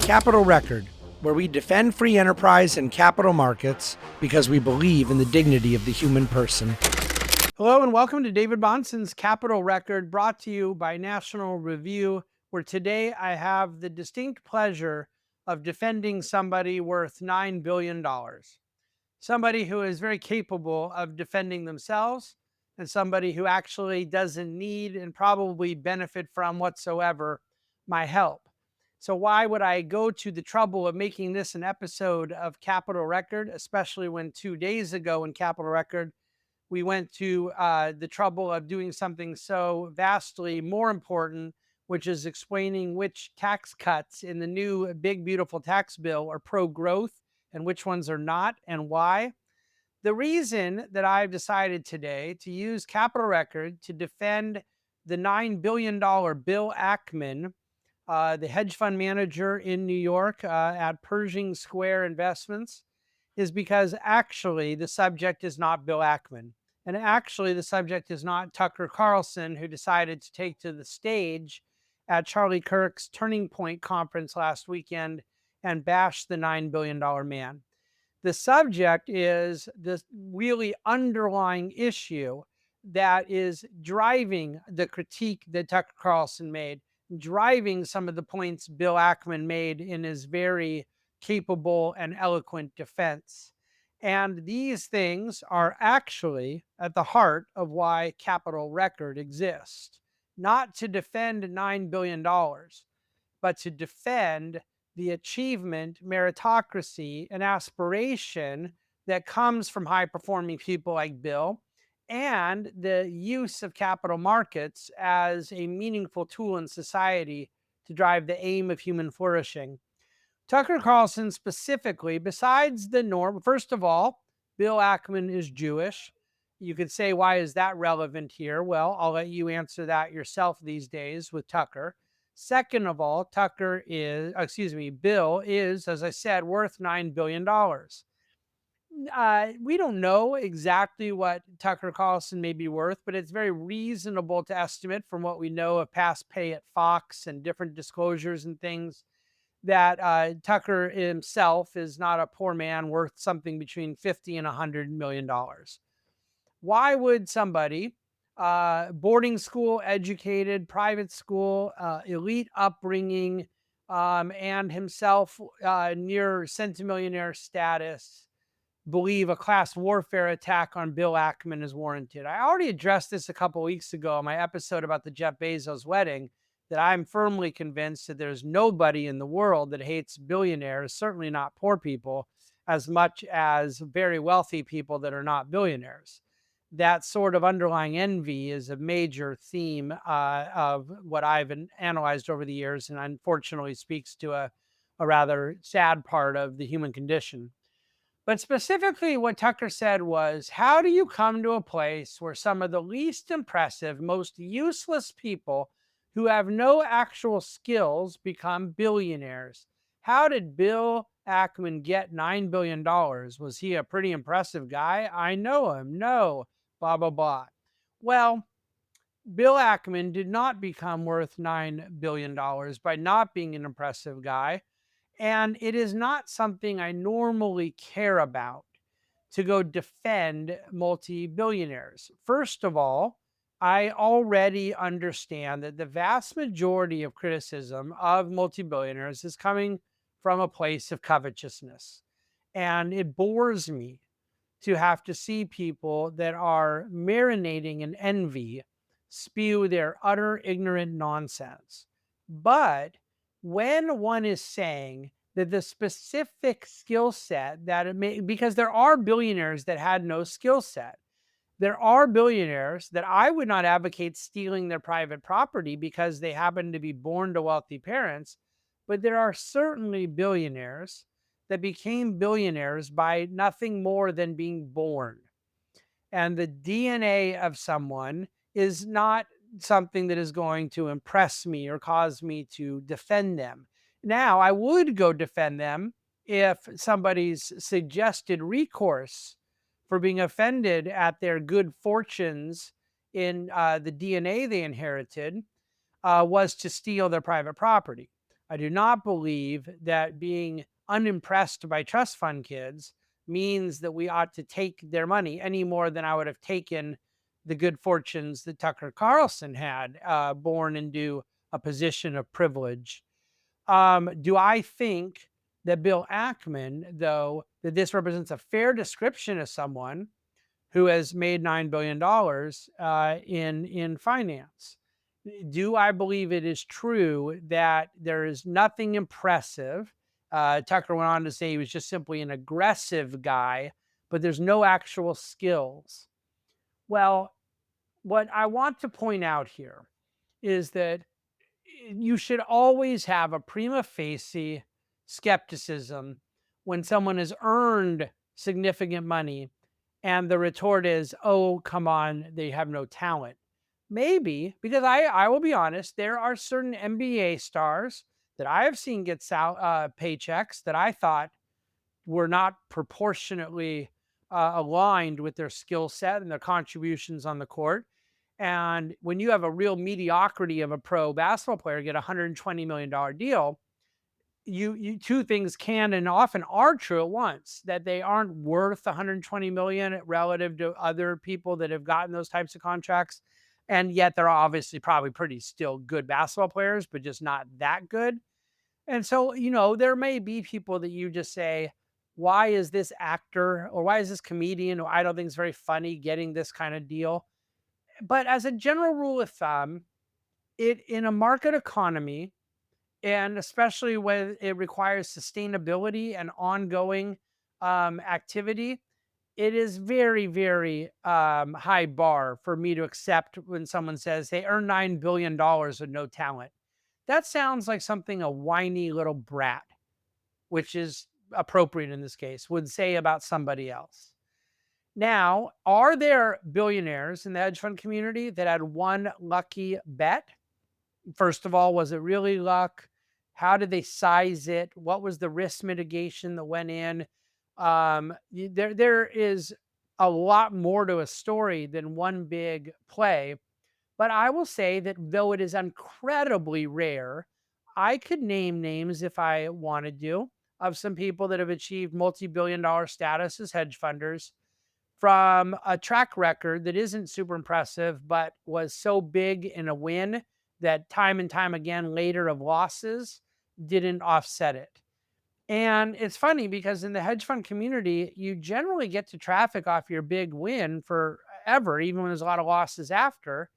Capital Record, where we defend free enterprise and capital markets because we believe in the dignity of the human person. Hello and welcome to David Bahnsen's Capital Record, brought to you by National Review, where today I have the distinct pleasure of defending somebody worth $9 billion. Somebody who is very capable of defending themselves, and somebody who actually doesn't need and probably benefit from whatsoever my help. So why would I go to the trouble of making this an episode of Capital Record, especially when 2 days ago in Capital Record, we went to the trouble of doing something so vastly more important, which is explaining which tax cuts in the new big, beautiful tax bill are pro-growth and which ones are not, and why. The reason that I've decided today to use Capital Record to defend the $9 billion Bill Ackman, the hedge fund manager in New York at Pershing Square Investments, is because actually the subject is not Bill Ackman. And actually the subject is not Tucker Carlson, who decided to take to the stage at Charlie Kirk's Turning Point conference last weekend and bash the $9 billion man. The subject is this really underlying issue that is driving the critique that Tucker Carlson made, driving some of the points Bill Ackman made in his very capable and eloquent defense. And these things are actually at the heart of why Capital Record exists. Not to defend $9 billion, but to defend the achievement, meritocracy, and aspiration that comes from high-performing people like Bill, and the use of capital markets as a meaningful tool in society to drive the aim of human flourishing. Tucker Carlson specifically, besides the norm, first of all, Bill Ackman is Jewish. You could say, why is that relevant here? Well, I'll let you answer that yourself these days with Tucker. Second of all, Bill is, as I said, worth $9 billion. We don't know exactly what Tucker Carlson may be worth, but it's very reasonable to estimate from what we know of past pay at Fox and different disclosures and things that Tucker himself is not a poor man worth something between $50 and $100 million. Why would somebody, boarding school educated, private school, elite upbringing, and himself near centimillionaire status, believe a class warfare attack on Bill Ackman is warranted? I already addressed this a couple weeks ago in my episode about the Jeff Bezos wedding, that I'm firmly convinced that there's nobody in the world that hates billionaires, certainly not poor people, as much as very wealthy people that are not billionaires. That sort of underlying envy is a major theme of what I've analyzed over the years, and unfortunately speaks to a rather sad part of the human condition. But specifically what Tucker said was, how do you come to a place where some of the least impressive, most useless people who have no actual skills become billionaires? How did Bill Ackman get $9 billion? Was he a pretty impressive guy? I know him. No, blah, blah, blah. Well, Bill Ackman did not become worth $9 billion by not being an impressive guy. And it is not something I normally care about to go defend multi-billionaires. First of all, I already understand that the vast majority of criticism of multi-billionaires is coming from a place of covetousness. And it bores me to have to see people that are marinating in envy spew their utter ignorant nonsense. But when one is saying that the specific skill set that it may, because there are billionaires that had no skill set. There are billionaires that I would not advocate stealing their private property because they happen to be born to wealthy parents, but there are certainly billionaires that became billionaires by nothing more than being born. And the DNA of someone is not something that is going to impress me or cause me to defend them. Now, I would go defend them if somebody's suggested recourse for being offended at their good fortunes in the DNA they inherited was to steal their private property. I do not believe that being unimpressed by trust fund kids means that we ought to take their money any more than I would have taken the good fortunes that Tucker Carlson had, born into a position of privilege. Do I think that Bill Ackman, though, that this represents a fair description of someone who has made $9 billion in finance? Do I believe it is true that there is nothing impressive? Tucker went on to say he was just simply an aggressive guy, but there's no actual skills. Well, what I want to point out here is that you should always have a prima facie skepticism when someone has earned significant money and the retort is, oh, come on, they have no talent. Maybe, because I will be honest, there are certain NBA stars that I have seen get paychecks that I thought were not proportionately aligned with their skill set and their contributions on the court. And when you have a real mediocrity of a pro basketball player get a $120 million deal, you two things can and often are true at once, that they aren't worth 120 million relative to other people that have gotten those types of contracts. And yet they're obviously probably pretty still good basketball players, but just not that good. And so, there may be people that you just say, why is this actor or why is this comedian who I don't think is very funny getting this kind of deal? But as a general rule of thumb, it in a market economy, and especially when it requires sustainability and ongoing activity, it is very, very high bar for me to accept when someone says they earn $9 billion with no talent. That sounds like something a whiny little brat, which is appropriate in this case, would say about somebody else. Now, are there billionaires in the hedge fund community that had one lucky bet? First of all, was it really luck? How did they size it? What was the risk mitigation that went in? There is a lot more to a story than one big play. But I will say that though it is incredibly rare, I could name names if I wanted to of some people that have achieved multi-billion-dollar status as hedge funders from a track record that isn't super impressive, but was so big in a win that time and time again later of losses didn't offset it. And it's funny because in the hedge fund community, you generally get to traffic off your big win forever, even when there's a lot of losses after.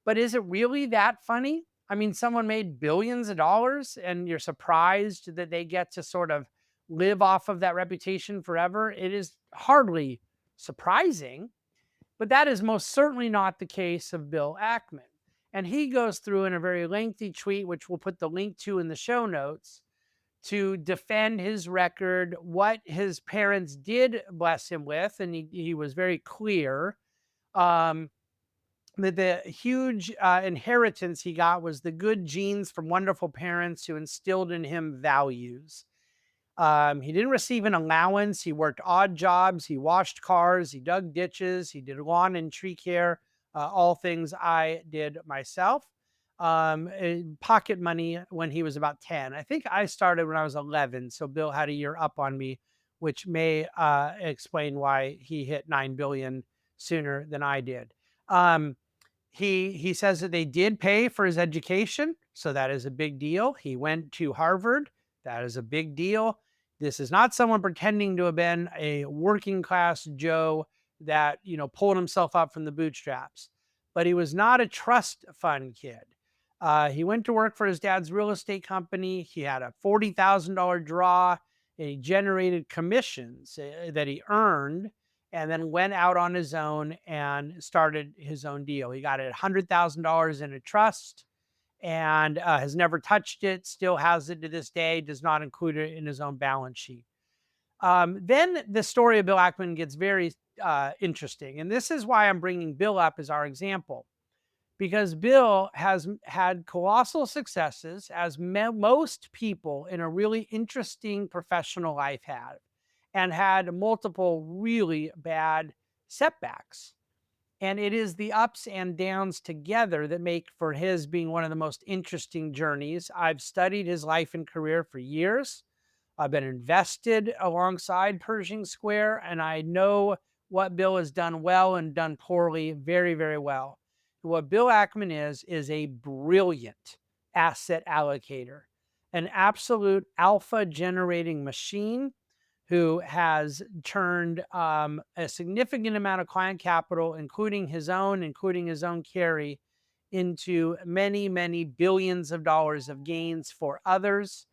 But is it really that funny? I mean, someone made billions of dollars and you're surprised that they get to sort of live off of that reputation forever. It is hardly surprising, but that is most certainly not the case of Bill Ackman. And he goes through in a very lengthy tweet, which we'll put the link to in the show notes, to defend his record, what his parents did bless him with. And he was very clear. Um, the huge inheritance he got was the good genes from wonderful parents who instilled in him values. He didn't receive an allowance. He worked odd jobs. He washed cars. He dug ditches. He did lawn and tree care, all things I did myself. Pocket money when he was about 10. I think I started when I was 11. So Bill had a year up on me, which may explain why he hit 9 billion sooner than I did. He says that they did pay for his education, so that is a big deal. He went to Harvard. That is a big deal. This is not someone pretending to have been a working class Joe that, pulled himself up from the bootstraps. But he was not a trust fund kid. He went to work for his dad's real estate company. He had a $40,000 draw, and he generated commissions that he earned and then went out on his own and started his own deal. He got $100,000 in a trust and has never touched it, still has it to this day, does not include it in his own balance sheet. Then the story of Bill Ackman gets very interesting. And this is why I'm bringing Bill up as our example, because Bill has had colossal successes, as most people in a really interesting professional life have, and had multiple really bad setbacks. And it is the ups and downs together that make for his being one of the most interesting journeys. I've studied his life and career for years. I've been invested alongside Pershing Square, and I know what Bill has done well and done poorly very, very well. What Bill Ackman is a brilliant asset allocator, an absolute alpha generating machine who has turned a significant amount of client capital, including his own carry, into many, many billions of dollars of gains for others.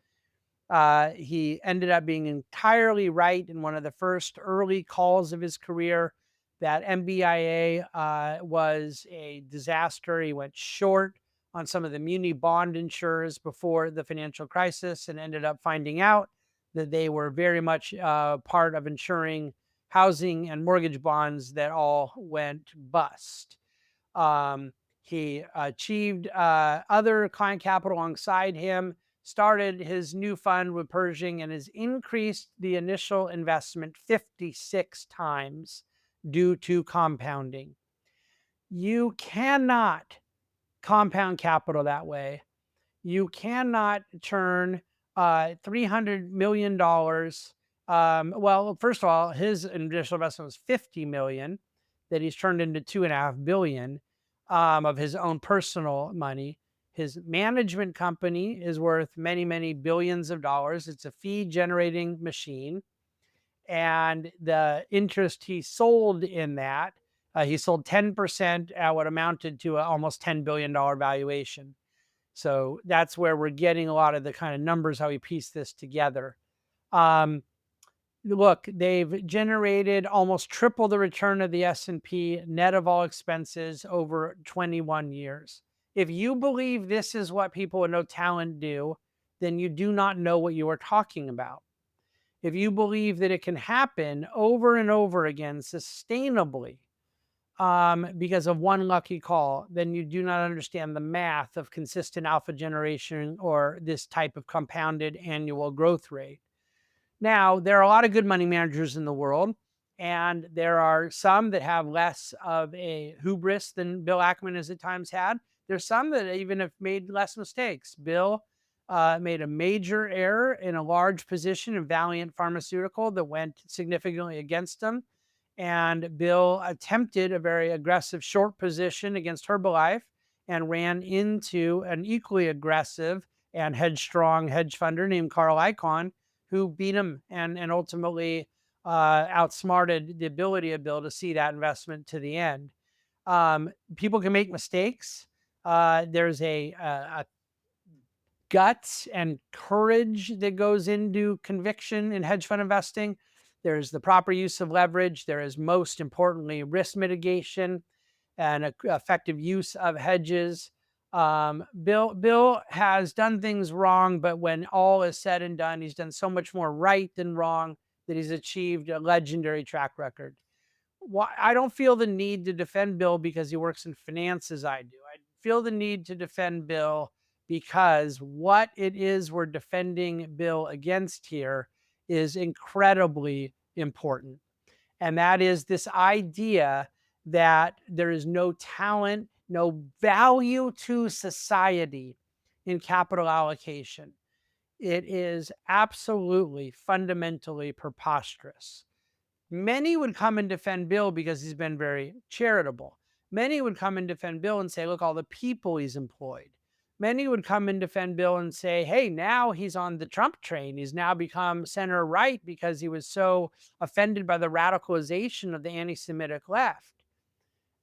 He ended up being entirely right in one of the first early calls of his career that MBIA was a disaster. He went short on some of the muni bond insurers before the financial crisis and ended up finding out that they were very much part of insuring housing and mortgage bonds that all went bust. Um, he achieved other client capital alongside him, started his new fund with Pershing, and has increased the initial investment 56 times due to compounding. You cannot compound capital that way. You cannot turn $300 million. Well, first of all, his initial investment was 50 million that he's turned into 2.5 billion of his own personal money. His management company is worth many, many billions of dollars. It's a fee generating machine. And the interest he sold in that, he sold 10% at what amounted to almost $10 billion valuation. So that's where we're getting a lot of the kind of numbers, how we piece this together. Um, Look, they've generated almost triple the return of the S&P net of all expenses over 21 years. If you believe this is what people with no talent do, then you do not know what you are talking about. If you believe that it can happen over and over again sustainably, because of one lucky call, then you do not understand the math of consistent alpha generation or this type of compounded annual growth rate. Now, there are a lot of good money managers in the world, and there are some that have less of a hubris than Bill Ackman has at times had. There's some that even have made less mistakes. Bill made a major error in a large position in Valiant Pharmaceutical that went significantly against him. And Bill attempted a very aggressive short position against Herbalife and ran into an equally aggressive and headstrong hedge funder named Carlson, who beat him and ultimately outsmarted the ability of Bill to see that investment to the end. People can make mistakes. There's a guts and courage that goes into conviction in hedge fund investing. There's the proper use of leverage. There is, most importantly, risk mitigation and effective use of hedges. Bill has done things wrong, but when all is said and done, he's done so much more right than wrong that he's achieved a legendary track record. I don't feel the need to defend Bill because he works in finance as I do. I feel the need to defend Bill because what it is we're defending Bill against here is incredibly important. And that is this idea that there is no talent, no value to society in capital allocation. It is absolutely fundamentally preposterous. Many would come and defend Bill because he's been very charitable. Many would come and defend Bill and say, look, all the people he's employed. Many would come and defend Bill and say, hey, now he's on the Trump train. He's now become center right because he was so offended by the radicalization of the anti Semitic left.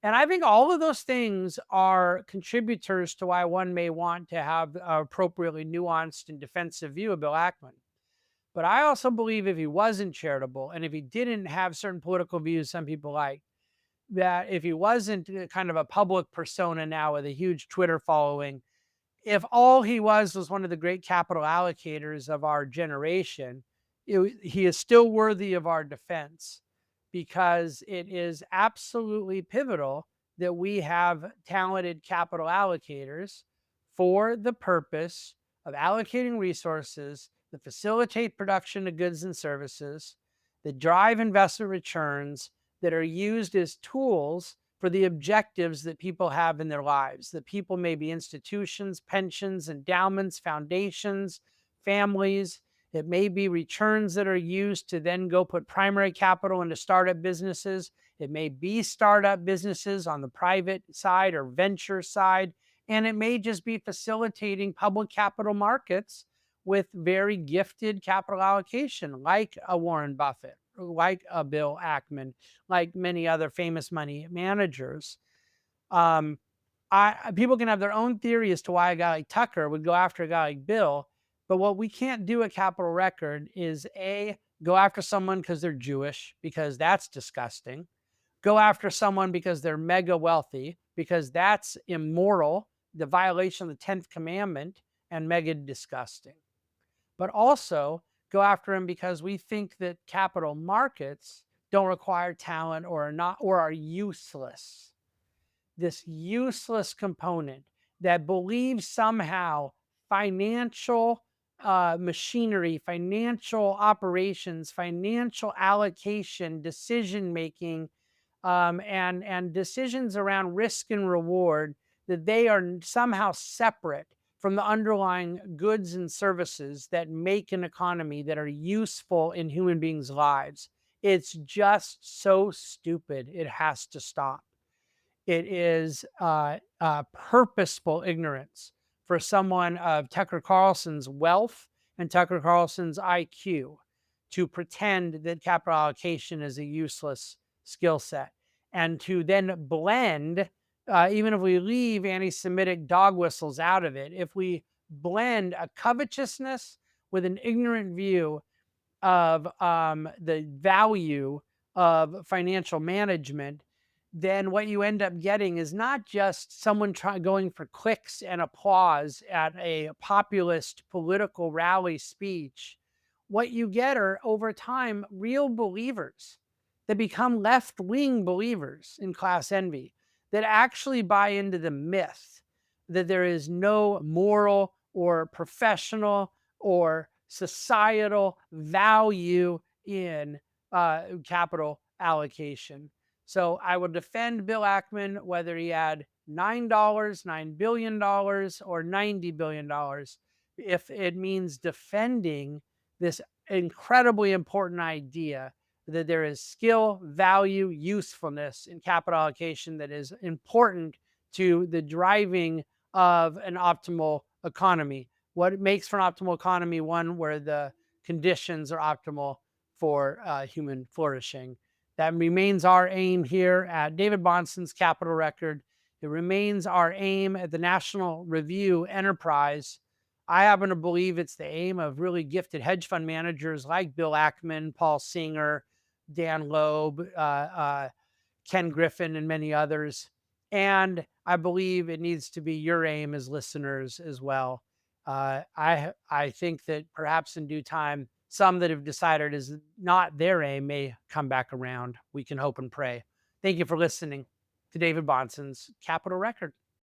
And I think all of those things are contributors to why one may want to have an appropriately nuanced and defensive view of Bill Ackman. But I also believe if he wasn't charitable and if he didn't have certain political views some people like, that if he wasn't kind of a public persona now with a huge Twitter following, if all he was one of the great capital allocators of our generation, he is still worthy of our defense because it is absolutely pivotal that we have talented capital allocators for the purpose of allocating resources that facilitate production of goods and services, that drive investment returns, that are used as tools for the objectives that people have in their lives. That people may be institutions, pensions, endowments, foundations, families. It may be returns that are used to then go put primary capital into startup businesses. It may be startup businesses on the private side or venture side. And it may just be facilitating public capital markets with very gifted capital allocation, like a Warren Buffett, like a Bill Ackman, like many other famous money managers. Um, People can have their own theory as to why a guy like Tucker would go after a guy like Bill, but what we can't do at Capital Record is go after someone because they're Jewish, because that's disgusting. Go after someone because they're mega wealthy, because that's immoral, the violation of the 10th commandment, and mega disgusting. But also go after him because we think that capital markets don't require talent or are not or are useless. This useless component that believes somehow financial machinery, financial operations, financial allocation, decision making, and decisions around risk and reward, that they are somehow separate from the underlying goods and services that make an economy, that are useful in human beings' lives. It's just so stupid. It has to stop. It is purposeful ignorance for someone of Tucker Carlson's wealth and Tucker Carlson's IQ to pretend that capital allocation is a useless skill set, and to then blend, even if we leave anti Semitic dog whistles out of it, if we blend a covetousness with an ignorant view of the value of financial management, then what you end up getting is not just someone going for clicks and applause at a populist political rally speech. What you get are, over time, real believers that become left wing believers in class envy, that actually buy into the myth that there is no moral or professional or societal value in capital allocation. So I will defend Bill Ackman, whether he had $9, $9 billion, or $90 billion, if it means defending this incredibly important idea that there is skill, value, usefulness in capital allocation that is important to the driving of an optimal economy. What makes for an optimal economy? One where the conditions are optimal for human flourishing. That remains our aim here at David Bahnsen's Capital Record. It remains our aim at the National Review Enterprise. I happen to believe it's the aim of really gifted hedge fund managers like Bill Ackman, Paul Singer, Dan Loeb, Ken Griffin, and many others. And I believe it needs to be your aim as listeners as well. I think that perhaps in due time, some that have decided is not their aim may come back around. We can hope and pray. Thank you for listening to David Bahnsen's Capital Record.